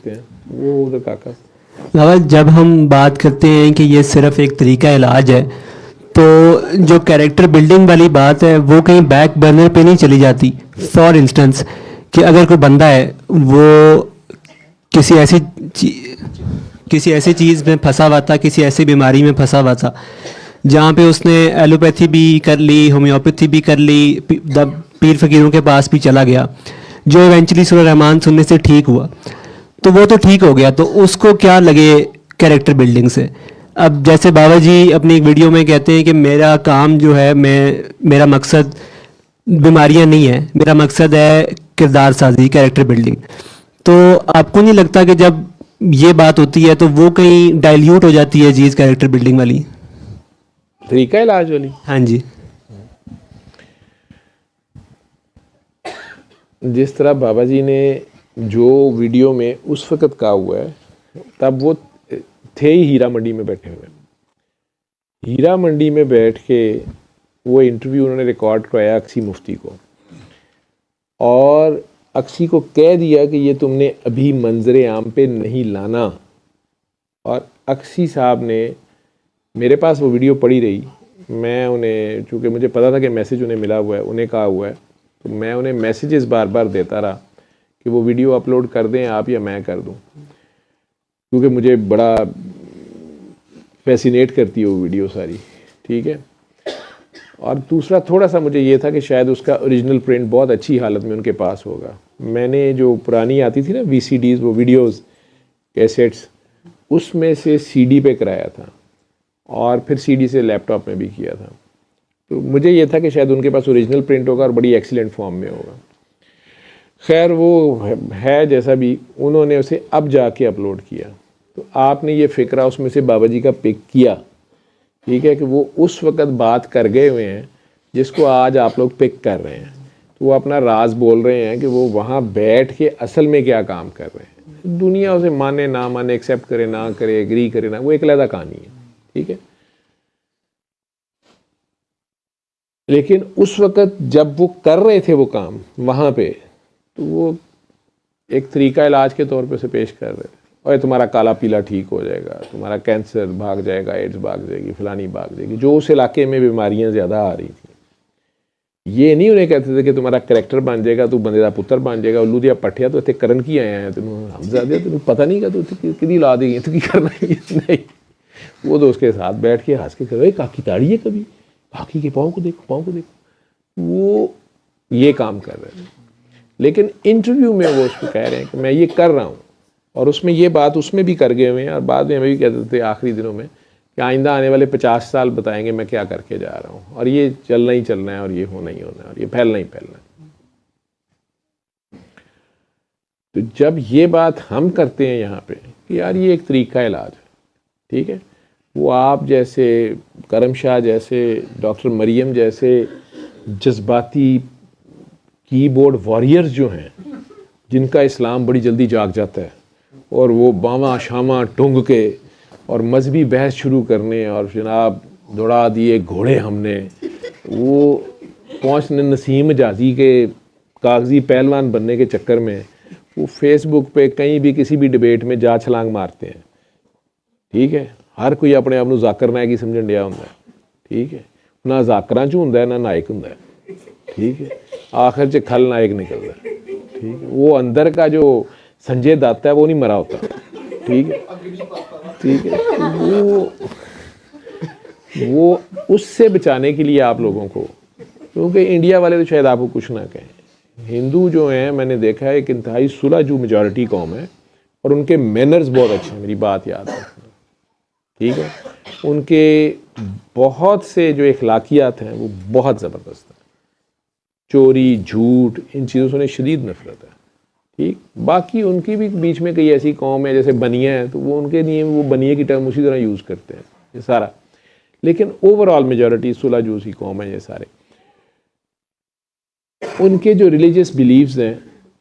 वो उधर काका। जब हम बात करते हैं कि ये सिर्फ एक तरीका इलाज है, तो जो कैरेक्टर बिल्डिंग वाली बात है वो कहीं बैक बर्नर पे नहीं चली जाती। फॉर इंस्टेंस कि अगर कोई बंदा है वो किसी ऐसी किसी ऐसी चीज़ में फंसा हुआ था, किसी ऐसी बीमारी में फंसा हुआ था जहाँ पे उसने एलोपैथी भी कर ली, होम्योपैथी भी कर ली, पीर फकीरों के पास भी चला गया, जो इवेंचुअली सूरह रहमान सुनने से ठीक हुआ, तो वो तो ठीक हो गया, तो उसको क्या लगे कैरेक्टर बिल्डिंग से। अब जैसे बाबा जी अपनी एक वीडियो में कहते हैं कि मेरा काम जो है, मेरा मकसद बीमारियां नहीं है, मेरा मकसद है किरदार साजी, कैरेक्टर बिल्डिंग। तो आपको नहीं लगता कि जब ये बात होती है तो वो कहीं डाइल्यूट हो जाती है चीज़ कैरेक्टर बिल्डिंग वाली, तरीका इलाज वाली? हाँ जी। जिस तरह बाबा जी ने जो वीडियो में उस वक़्त कहा हुआ है, तब वो थे ही हीरा मंडी में बैठे हुए। हीरा मंडी में बैठ के वो इंटरव्यू उन्होंने रिकॉर्ड करवाया अक्सी मुफ्ती को, और अक्सी को कह दिया कि ये तुमने अभी मंजरे आम पे नहीं लाना। और अक्सी साहब ने, मेरे पास वो वीडियो पड़ी रही, मैं उन्हें, चूँकि मुझे पता था कि मैसेज उन्हें मिला हुआ है, उन्हें कहा हुआ है, तो मैं उन्हें मैसेजेस बार बार देता रहा कि वो वीडियो अपलोड कर दें आप या मैं कर दूं, क्योंकि मुझे बड़ा फैसिनेट करती है वो वीडियो सारी, ठीक है। और दूसरा थोड़ा सा मुझे ये था कि शायद उसका ओरिजिनल प्रिंट बहुत अच्छी हालत में उनके पास होगा। मैंने जो पुरानी आती थी ना VCDs, वो वीडियोस कैसेट्स, उसमें से CD पे कराया था और फिर CD से लैपटॉप में भी किया था, तो मुझे ये था कि शायद उनके पास ओरिजिनल प्रिंट होगा और बड़ी एक्सीलेंट फॉर्म में होगा। खैर वो है जैसा भी, उन्होंने उसे अब जाके अपलोड किया, तो आपने ये फ़िक्रा उसमें से बाबा जी का पिक किया, ठीक है, कि वो उस वक़्त बात कर गए हुए हैं जिसको आज आप लोग पिक कर रहे हैं। तो वो अपना राज बोल रहे हैं कि वो वहाँ बैठ के असल में क्या काम कर रहे हैं। दुनिया उसे माने ना माने, एक्सेप्ट करे ना करे, एग्री करे ना, वो एक अलग कहानी है, ठीक है। लेकिन उस वक़्त जब वो कर रहे थे वो काम वहाँ पे, तो वो एक तरीका इलाज के तौर पे उसे पेश कर रहे थे, और तुम्हारा काला पीला ठीक हो जाएगा, तुम्हारा कैंसर भाग जाएगा, एड्स भाग जाएगी, फलानी भाग जाएगी, जो उस इलाके में बीमारियां ज़्यादा आ रही थी। ये नहीं उन्हें कहते थे कि तुम्हारा करैक्टर बन जाएगा, तू बंदे का पुत्र बन जाएगा, उल्लू दिया पट्ठिया तो इतने करन की आया है, तुम हमजादे तुम पता नहीं का, तू कि ला देगी, तो की करना ही नहीं। वो तो उसके साथ बैठ के हंस के कहे काकी ताड़ी है कभी, काकी के पाँव को देखो, पाँव को देखो, वो ये काम कर रहे थे। लेकिन इंटरव्यू में वो उसको कह रहे हैं कि मैं ये कर रहा हूँ, और उसमें ये बात उसमें भी कर गए हुए हैं, और बाद में हमें भी कहते थे आखिरी दिनों में कि आइंदा आने वाले 50 साल बताएंगे मैं क्या करके जा रहा हूँ, और ये चलना ही चलना है, और ये होना ही होना है, और ये फैलना ही फैलना है। तो जब ये बात हम करते हैं यहाँ पे कि यार ये एक तरीका इलाज है, ठीक है, वो आप जैसे करम शाह जैसे, डॉक्टर मरियम जैसे जज्बाती कीबोर्ड वॉरियर्स जो हैं, जिनका इस्लाम बड़ी जल्दी जाग जाता है, और वो बामा शामा टोंग के और मजहबी बहस शुरू करने, और जनाब दौड़ा दिए घोड़े हमने, वो पहुँचने नसीम जाजी के कागजी पहलवान बनने के चक्कर में वो फेसबुक पे कहीं भी किसी भी डिबेट में जा छलांग मारते हैं, ठीक है। हर कोई अपने आप को जाकर नायक ही समझन दिया होंगे, ठीक है, ना जाकरां चू होंगे ना नायक होंगे, ठीक है, आखिर च खल नायक निकलता है, ठीक है। वो अंदर का जो संजय दत्त है वो नहीं मरा होता, ठीक है, ठीक है। वो उससे बचाने के लिए आप लोगों को, क्योंकि इंडिया वाले तो शायद आपको कुछ ना कहें, हिंदू जो हैं मैंने देखा है एक इंतहाई सुलझू मेजॉरिटी कौम है, और उनके मैनर्स बहुत अच्छे हैं, मेरी बात याद रखना, ठीक है। उनके बहुत से जो इखलाकियात हैं वो बहुत ज़बरदस्त हैं, चोरी झूठ इन चीज़ों से उन्हें शदीद नफरत है, ठीक। बाकी उनकी भी बीच में कई ऐसी कौम है जैसे बनिया है, तो वो उनके लिए वो बनिए की टर्म उसी तरह यूज़ करते हैं ये सारा, लेकिन ओवरऑल मेजॉरिटी सुलझू सी कौम है ये सारे। उनके जो रिलीजियस बिलीव्स हैं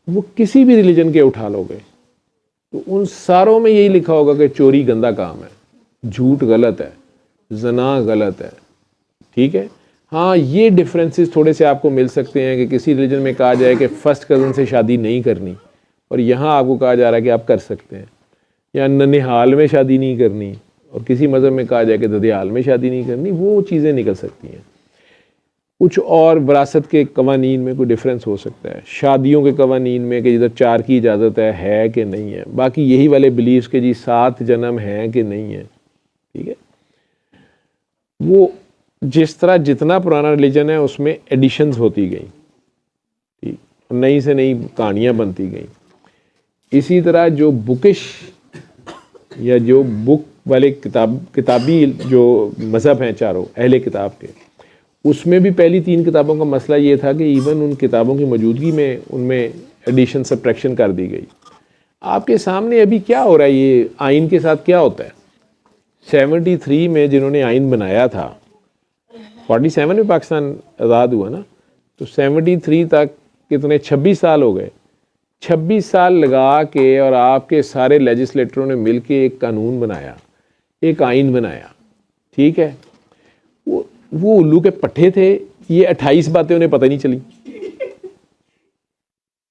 वो किसी भी रिलीजन के उठा लोगे तो उन सारों में यही लिखा होगा कि चोरी गंदा काम है, झूठ गलत है, जना गलत है, ठीक है। हाँ, ये डिफरेंसेस थोड़े से आपको मिल सकते हैं कि किसी रिलीजन में कहा जाए कि फ़र्स्ट कज़न से शादी नहीं करनी, और यहाँ आपको कहा जा रहा है कि आप कर सकते हैं। या ननिहाल में शादी नहीं करनी और किसी मज़हब में कहा जाए कि ददियाल में शादी नहीं करनी, वो चीज़ें निकल सकती हैं। कुछ और विरासत के कवानीन में कोई डिफरेंस हो सकता है, शादियों के कवानीन में कि इधर 4 की इजाज़त है कि नहीं है, बाकी यही वाले बिलीव्स के जी 7 जन्म हैं कि नहीं है, ठीक है। वो जिस तरह जितना पुराना रिलीजन है उसमें एडिशंस होती गई, ठीक, नई से नई कहानियाँ बनती गई। इसी तरह जो बुकिश या जो बुक वाले किताबी जो मज़हब हैं चारों अहले किताब के, उसमें भी पहली 3 किताबों का मसला ये था कि इवन उन किताबों की मौजूदगी में उनमें एडिशन सब्ट्रैक्शन कर दी गई। आपके सामने अभी क्या हो रहा है, ये आइन के साथ क्या होता है। 73 में जिन्होंने आइन बनाया था, 47 में पाकिस्तान आज़ाद हुआ ना, तो 73 तक कितने 26 साल हो गए। 26 साल लगा के और आपके सारे लेजिस्लेटरों ने मिल के एक कानून बनाया, एक आइन बनाया, ठीक है। वो उल्लू के पट्टे थे, ये 28 बातें उन्हें पता नहीं चली,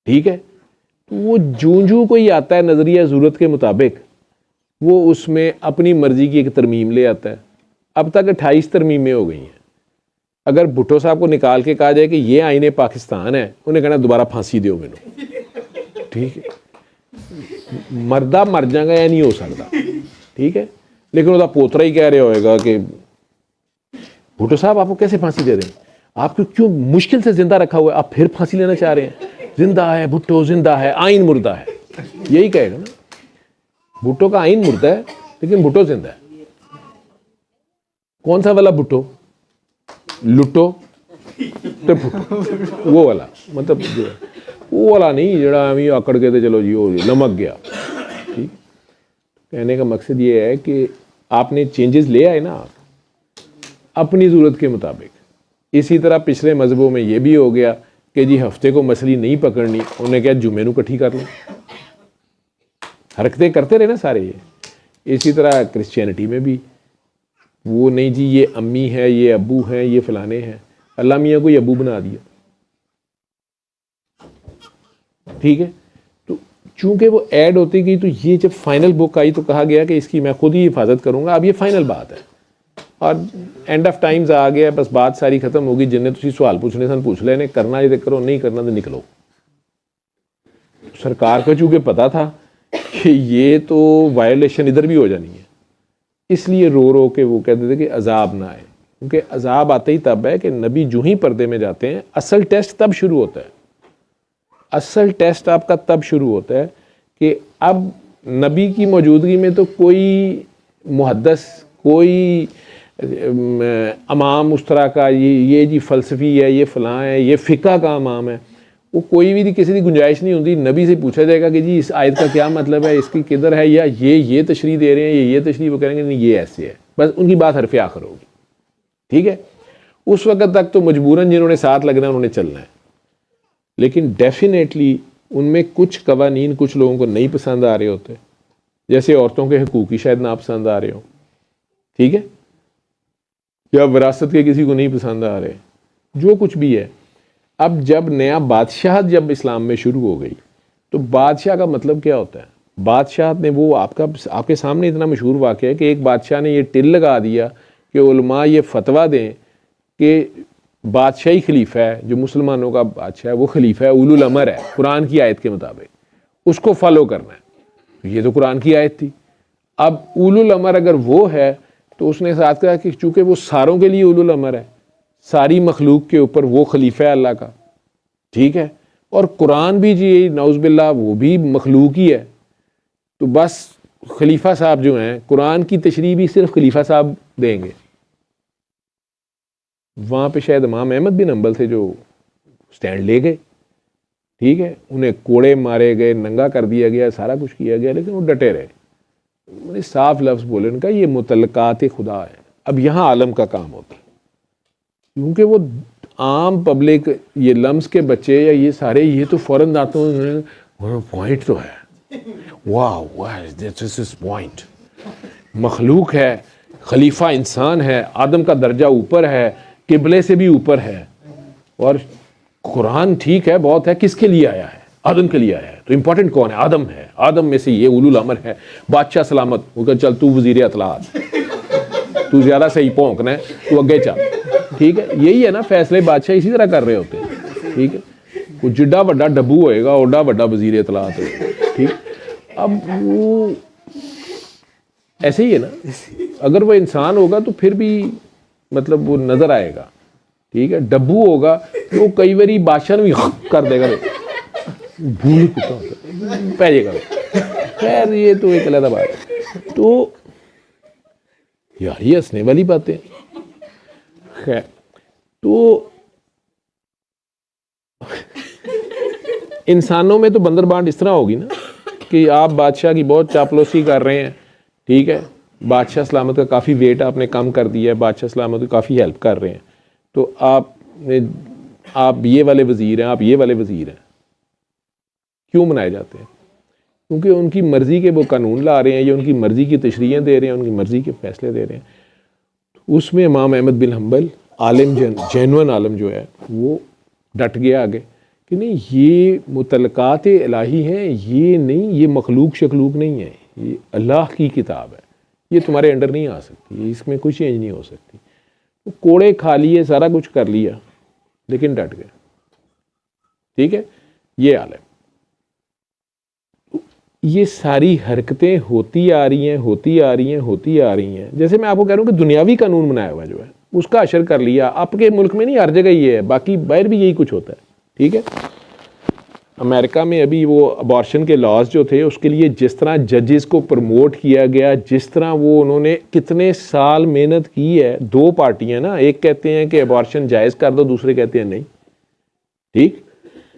ठीक है। तो वो जूं कोई आता है नज़रिया ज़रूरत के मुताबिक, वो उसमें अपनी मर्जी की एक तरमीम ले आता है। अब तक 28 तरमीमें हो गई हैं। अगर भुट्टो साहब को निकाल के कहा जाए कि ये आईने पाकिस्तान है, उन्हें कहना दोबारा फांसी दो मैनू, ठीक है। मरदा मर जाएगा या नहीं हो सकता, ठीक है। लेकिन उसका पोतरा ही कह रहा होएगा कि भुट्टो साहब आपको कैसे फांसी दे रहे हैं, आपको क्यों मुश्किल से जिंदा रखा हुआ है, आप फिर फांसी लेना चाह रहे हैं। जिंदा है भुट्टो, जिंदा है, आइन मुर्दा है, यही कहेगा ना। भुट्टो का आइन मुर्दा है लेकिन भुट्टो जिंदा है। कौन सा वाला भुट्टो, लुट्टो ते भुट्टो, वो वाला, मतलब वो वाला नहीं जड़ा अभी आकड़ के थे चलो जी वो नमक गया, ठीक। कहने का मकसद ये है कि आपने चेंजेस ले आए ना आप अपनी ज़रूरत के मुताबिक। इसी तरह पिछले मज़हबों में ये भी हो गया कि जी हफ्ते को मछली नहीं पकड़नी, उन्हें क्या जुमे नू इकट्ठी कर लो, हरकतें करते रहे ना सारे ये। इसी तरह क्रिश्चियनिटी में भी वो नहीं जी ये अम्मी है, ये अब्बू हैं, ये फलाने हैं, अल्लाह मियाँ को ये अब्बू बना दिया, ठीक है। तो चूंकि वो ऐड होती गई, तो ये जब फाइनल बुक आई तो कहा गया कि इसकी मैं खुद ही हिफाजत करूँगा। अब ये फाइनल बात है और एंड ऑफ टाइम्स आ गया, बस बात सारी खत्म होगी। जिन्हें तुम सवाल पूछने सन पूछ लेने, करना ये करो, नहीं करना तो निकलो। सरकार को चूँकि पता था कि ये तो वायलेशन इधर भी हो जानी है, इसलिए रो रो के वो कहते थे कि अजाब ना आए, क्योंकि अजाब आते ही तब है कि नबी जो ही पर्दे में जाते हैं। असल टेस्ट तब शुरू होता है, असल टेस्ट आपका तब शुरू होता है कि अब नबी की मौजूदगी में तो कोई मुहद्दस, कोई अमाम उस तरह का ये जी फ़लसफ़ी है, ये फ़लाँ है, ये फ़िक़्ह का अमाम है, वो कोई भी किसी की गुंजाइश नहीं होती। नबी से पूछा जाएगा कि जी इस आयत का क्या मतलब है, इसकी किधर है, या ये तशरीह दे रहे हैं, ये तशरीह, वो करेंगे नहीं ये ऐसे है, बस उनकी बात हरफ़े आखिर होगी, ठीक है। उस वक़्त तक तो मजबूरन जिन्होंने साथ लगना है उन्होंने चलना है। लेकिन डेफिनेटली उनमें कुछ कवानीन कुछ लोगों को नहीं पसंद आ रहे होते, जैसे औरतों के हकूक़ ही शायद ना पसंद आ रहे हो, ठीक है, या विरासत के किसी को नहीं पसंद आ रहे, जो कुछ भी है। अब जब नया बादशाह जब इस्लाम में शुरू हो गई, तो बादशाह का मतलब क्या होता है। बादशाह ने वो आपके सामने इतना मशहूर वाक़या है कि एक बादशाह ने ये टिल लगा दिया कि उलमा ये फतवा दें कि बादशाही खलीफा है, जो मुसलमानों का बादशाह है वो खलीफा है, उलुल अमर है कुरान की आयत के मुताबिक, उसको फॉलो करना है। ये तो कुरान की आयत थी। अब उलुल अमर अगर वो है तो उसने साथ कहा कि चूँकि वो सारों के लिए उलुल अमर है, सारी मखलूक के ऊपर वो खलीफा है अल्लाह का, ठीक है। और कुरान भी जी नौज़बिल्लाह वो भी मखलूक ही है, तो बस खलीफा साहब जो हैं कुरान की तशरीह भी सिर्फ खलीफा साहब देंगे। वहाँ पे शायद इमाम अहमद बिन हंबल थे जो स्टैंड ले गए, ठीक है, उन्हें कोड़े मारे गए, नंगा कर दिया गया, सारा कुछ किया गया, लेकिन वो डटे रहे। उन्हें साफ लफ्ज़ बोले, उनका ये मुतल्लकात खुदा है। अब यहाँ आलम का काम होता है, क्योंकि वो आम पब्लिक, ये लम्स के बच्चे या ये सारे, ये तो फ़ौरन दांतों में पॉइंट तो है, वाह दिस इज पॉइंट, मखलूक है, खलीफा इंसान है, आदम का दर्जा ऊपर है, किबले से भी ऊपर है, और कुरान ठीक है बहुत है, किसके लिए आया है, आदम के लिए आया है, तो इंपॉर्टेंट कौन है? आदम है, आदम में से ये उलुल अमर है, बादशाह सलामत। वो कहा चल तू वजीर अतलात, तू ज़्यादा सही भौंकना है, तू अगे चल। ठीक है, यही है ना, फैसले बादशाह इसी तरह कर रहे होते हैं। ठीक है, वो जिड्डा वड्डा डब्बू होएगा ओडा वड्डा वजीर इतलात होएगा। ठीक, अब वो ऐसे ही है ना, अगर वो इंसान होगा तो फिर भी मतलब वो नजर आएगा। ठीक है, डब्बू होगा तो कई बारी बादशाह भी कर देगा, भूल पैजेगा। खैर ये तो एक अलग बात है। तो यार ये हंसने वाली बातें। खैर तो इंसानों में तो बंदरबांट इस तरह होगी ना कि आप बादशाह की बहुत चापलूसी कर रहे हैं। ठीक है, बादशाह सलामत का काफ़ी वेट आपने कम कर दिया है, बादशाह सलामत की काफ़ी हेल्प कर रहे हैं, तो आप ये वाले वज़ीर हैं, आप ये वाले वज़ीर हैं। क्यों बनाए जाते हैं? क्योंकि उनकी मर्ज़ी के वो कानून ला रहे हैं, या उनकी मर्ज़ी की तशरीहें दे रहे हैं, उनकी मर्ज़ी के फ़ैसले दे रहे हैं। उसमें इमाम अहमद बिन हम्बल आलिम जेनुइन आलम जो है वो डट गया आगे कि नहीं, ये मुतलकात इलाही हैं, ये नहीं, ये मखलूक शखलूक नहीं है, ये अल्लाह की किताब है, ये तुम्हारे अंडर नहीं आ सकती, इसमें कुछ चेंज नहीं हो सकती। तो कोड़े खा लिए, सारा कुछ कर लिया, लेकिन डट गए। ठीक है, ये हाल है। ये सारी हरकतें होती आ रही हैं, होती आ रही हैं, होती आ रही हैं। जैसे मैं आपको कह रहा हूँ कि दुनियावी कानून बनाया हुआ जो है उसका असर कर लिया। आपके मुल्क में नहीं, हर जगह ये है, बाकी बाहर भी यही कुछ होता है। ठीक है, अमेरिका में अभी वो अबॉर्शन के लॉज जो थे उसके लिए जिस तरह जजेस को प्रमोट किया गया, जिस तरह वो उन्होंने कितने साल मेहनत की है। दो पार्टियां ना, एक कहते हैं कि अबॉर्शन जायज़ कर दो, दूसरे कहते हैं नहीं। ठीक,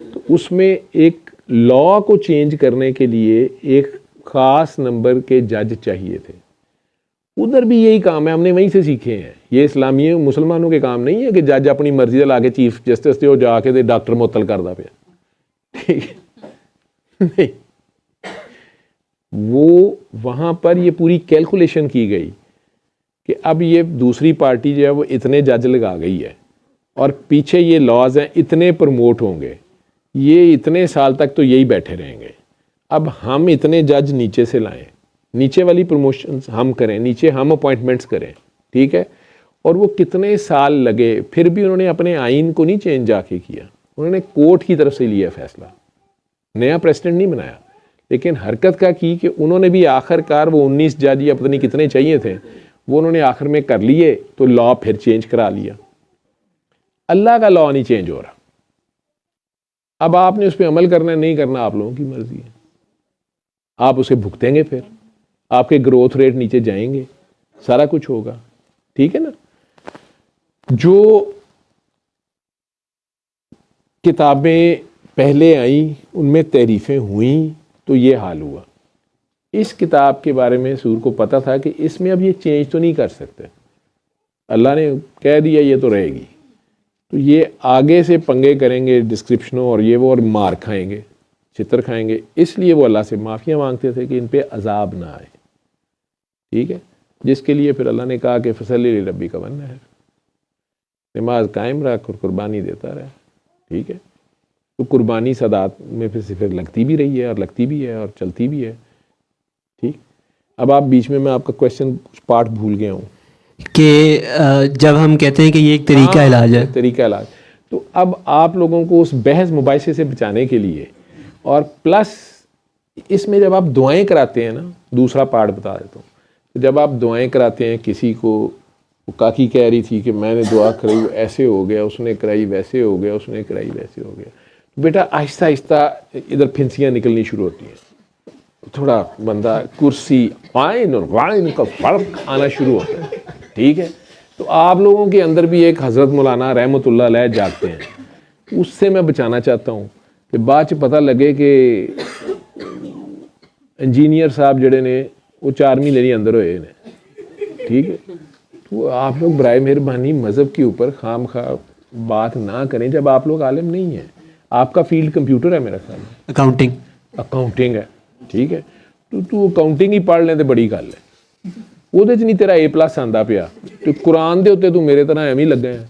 तो उसमें एक लॉ को चेंज करने के लिए एक ख़ास नंबर के जज चाहिए थे। उधर भी यही काम है, हमने वहीं से सीखे हैं। ये इस्लामी मुसलमानों के काम नहीं है कि जज अपनी मर्जी से लाके चीफ जस्टिस से जाके दे डॉक्टर मुअत्तल करदा पे। ठीक है, नहीं, वो वहाँ पर ये पूरी कैलकुलेशन की गई कि अब ये दूसरी पार्टी जो है वो इतने जज लगा गई है और पीछे ये लॉज हैं, इतने प्रमोट होंगे, ये इतने साल तक तो यही बैठे रहेंगे। अब हम इतने जज नीचे से लाएं, नीचे वाली प्रमोशंस हम करें, नीचे हम अपॉइंटमेंट्स करें। ठीक है, और वो कितने साल लगे, फिर भी उन्होंने अपने आइन को नहीं चेंज जाके किया, उन्होंने कोर्ट की तरफ से लिया फैसला, नया प्रेसिडेंट नहीं बनाया। लेकिन हरकत क्या की कि उन्होंने भी आखिरकार वो 19 जज या पता नहीं कितने चाहिए थे, वो उन्होंने आखिर में कर लिए, तो लॉ फिर चेंज करा लिया। अल्लाह का लॉ नहीं चेंज हो रहा। अब आपने उस पर अमल करना है नहीं करना आप लोगों की मर्जी है, आप उसे भुगतेंगे, फिर आपके ग्रोथ रेट नीचे जाएंगे, सारा कुछ होगा। ठीक है ना, जो किताबें पहले आई उनमें तारीफ़ें हुई तो ये हाल हुआ। इस किताब के बारे में सूर को पता था कि इसमें अब ये चेंज तो नहीं कर सकते, अल्लाह ने कह दिया ये तो रहेगी, तो ये आगे से पंगे करेंगे डिस्क्रिप्शनों और ये वो, और मार खाएंगे, चित्र खाएंगे। इसलिए वो अल्लाह से माफ़िया मांगते थे कि इन पे अजाब ना आए। ठीक है, जिसके लिए फिर अल्लाह ने कहा कि फसली रब्बी का बनना है, नमाज कायम रख और कुर्बानी देता रहे। ठीक है, तो कुर्बानी सदात में फिर लगती भी रही है और लगती भी है और चलती भी है। ठीक, अब आप बीच में मैं आपका क्वेश्चन कुछ पार्ट भूल गया हूँ कि जब हम कहते हैं कि ये एक तरीका इलाज है, तरीका इलाज, तो अब आप लोगों को उस बहस मुबाहिसे से बचाने के लिए और प्लस इसमें जब आप दुआएं कराते हैं ना, दूसरा पार्ट बता देता हूँ, तो जब आप दुआएं कराते हैं किसी को, वो काकी कह रही थी कि मैंने दुआ कराई ऐसे हो गया, उसने कराई वैसे हो गया, उसने कराई वैसे हो गया, बेटा आहिस्ता आहिस्ता इधर फिंसियाँ निकलनी शुरू होती हैं, थोड़ा बंदा कुर्सी आइन और वाइन का फ़र्क आना शुरू होता है। ठीक है, तो आप लोगों के अंदर भी एक हज़रत मौलाना रहमतुल्लाह अलैह जागते हैं, उससे मैं बचाना चाहता हूँ कि बाद च पता लगे कि इंजीनियर साहब जड़े ने वो 4 महीने नहीं अंदर होए ने। ठीक है, तो आप लोग बराए मेहरबानी मज़हब के ऊपर खाम खा बात ना करें जब आप लोग आलिम नहीं हैं। आपका फील्ड कंप्यूटर है, मेरा ख्याल है अकाउंटिंग है। ठीक है, तो तू अकाउंटिंग ही पढ़ लें तो बड़ी गल है, ਉਹਦੇ ਚ नहीं तेरा A+ आंदा पिया, तो कुरान दे उत्ते तू मेरे तरह एवं ही लगा है।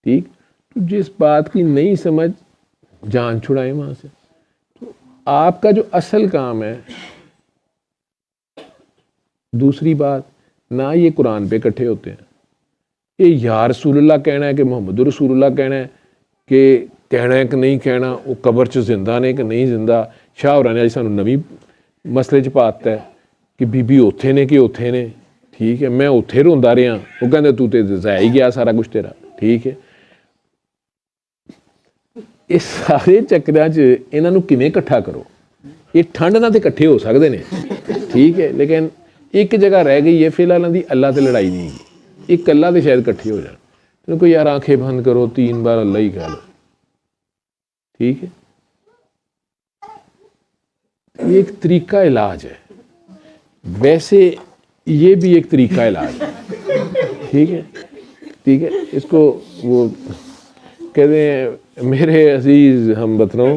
ठीक, तो जिस बात की नहीं समझ जान छुड़ाए वहाँ से। आपका जो असल काम है, दूसरी बात, ना ये कुरान पे इकट्ठे होते हैं, ये या रसूलुल्लाह कहना है कि मोहम्मद रसूलुल्लाह कहना है कि नहीं कहना, वो कबर च जिंदा ने कि नहीं जिंदा। शाह होरां ने अज सानू नवीं मसले च पाता है कि बीबी उत्थे ने कि उत्थे ने, ठीक है। मैं उत्थे रोंदा रहा, वो कहंदे तू ते ज़ाया ही गया सारा कुछ तेरा, ठीक है। इस सारे चक्करां च इन्हां नूं किवें इकट्ठा करो? ये ठंड नाल ते इकट्ठे हो सकदे ने, ठीक है, लेकिन एक जगह रह गई है फिलहाल इन्हां दी अल्लाह ते लड़ाई नहीं है। एक अल्लाह ते शायद इकट्ठे हो जाए, कोई यार आंखें बंद करो 3 बार अल्लाह ही कह लो, ठीक है। ये एक तरीका इलाज है, वैसे ये भी एक तरीका इलाज है, ठीक है, ठीक है। इसको वो कहते हैं मेरे अजीज हम वतनों,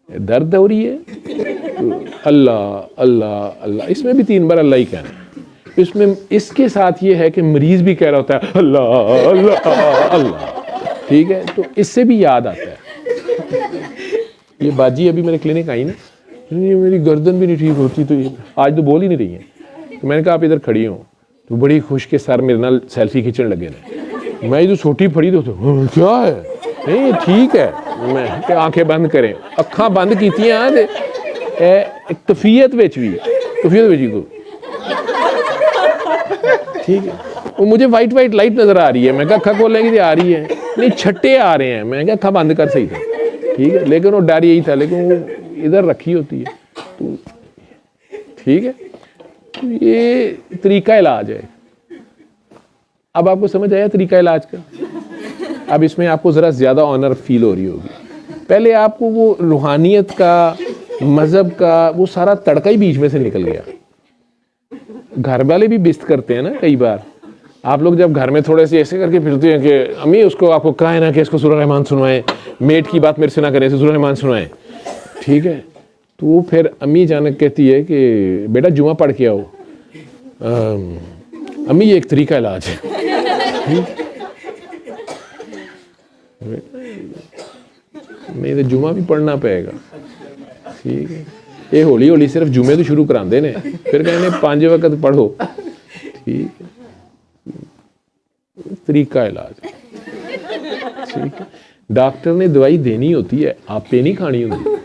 दर्द हो रही है तो अल्लाह अल्लाह अल्लाह, इसमें भी 3 बार अल्लाह ही कहना है। इसमें इसके साथ ये है कि मरीज भी कह रहा होता है अल्लाह अल्लाह अल्लाह, ठीक है। तो इससे भी याद आता है, ये बाजी अभी मेरे क्लिनिक आई ना, मेरी गर्दन भी नहीं ठीक होती, तो ये आज तो बोल ही नहीं रही है। तो मैंने कहा आप इधर खड़ी हो, तो बड़ी खुश के सर मेरे नाल सेल्फी खींचने लगे ने। मैं जो छोटी फड़ी तो क्या है, नहीं ठीक है। मैं आंखें बंद करें, अखां बंद कीतियां ते एक तफीयत विच भी को, ठीक है। वो मुझे वाइट वाइट लाइट नजर आ रही है, मैं कहा अखा खोलेंगी तो आ रही है, नहीं छट्टे आ रहे हैं, मैं कहा अखा बंद कर सही था, ठीक है। लेकिन वो डर यही था, लेकिन वो इधर रखी होती है, तो ठीक है। तो ये तरीका इलाज है। अब आपको समझ आया तरीका इलाज का? अब इसमें आपको ज़रा ज़्यादा ऑनर फील हो रही होगी। पहले आपको वो रूहानियत का, मज़हब का वो सारा तड़का ही बीच में से निकल गया। घर वाले भी बिस्त करते हैं ना कई बार, आप लोग जब घर में थोड़े से ऐसे करके फिरते हैं कि अम्मी उसको आपको कहा है ना कि इसको सूरह रहमान सुनवाएं, मेट की बात मेरे से ना करें, सूरह रहमान सुनवाएं, ठीक है। तो वो फिर अम्मी अचानक कहती है कि बेटा जुमा पढ़ के आओ। अम्मी ये एक तरीका इलाज है, नहीं तो जुमा भी पढ़ना पड़ेगा, ठीक है। ये हौली हौली सिर्फ जुमे तो शुरू कराते ने, फिर कहने 5 वक्त पढ़ो, ठीक है। तरीका इलाज, ठीक है। डॉक्टर ने दवाई देनी होती है, आपे नहीं खानी होती।